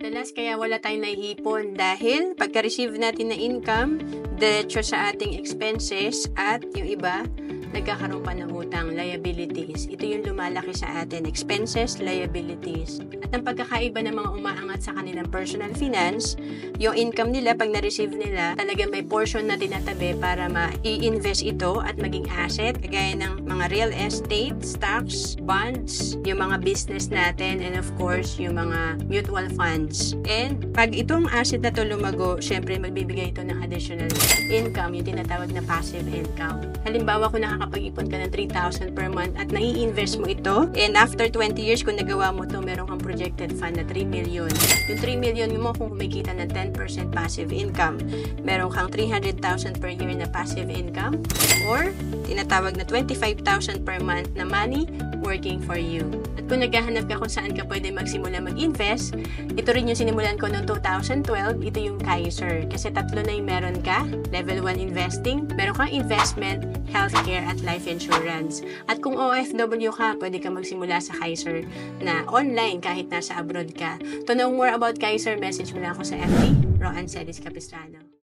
Madalas kaya wala tayong naiipon dahil pagka-receive natin na income, diretso sa ating expenses at yung iba, nagkakaroon pa ng utang, liabilities. Ito yung lumalaki sa atin, expenses, liabilities. At ang pagkakaiba ng mga umaangat sa kanilang personal finance, yung income nila, pag na-receive nila, talagang may portion na tinatabi para ma-i-invest ito at maging asset, kagaya ng mga real estate, stocks, bonds, yung mga business natin, and of course, yung mga mutual funds. And pag itong asset na to lumago, syempre magbibigay ito ng additional income, yung tinatawag na passive income. Halimbawa, kung nakakapag-ipon ka ng 3,000 per month at nai-invest mo ito, and after 20 years, kung nagawa mo to, meron kang projected fund na 3 million. Yung 3 million mo, kung kumikita ng 10% passive income, meron kang 300,000 per year na passive income, or tinatawag na 25,000 per month na money working for you. At kung naghahanap ka kung saan ka pwede magsimula mag-invest, ito rin yung sinimulan ko noong 2012, ito yung Kaiser. Kasi tatlo na yung meron ka, level 1 investing, meron kang investment, healthcare, at life insurance. At kung OFW ka, pwede ka magsimula sa Kaiser na online kahit nasa abroad ka. To know more about Kaiser, message mo lang ako sa FB, Roann Celis Capistrano.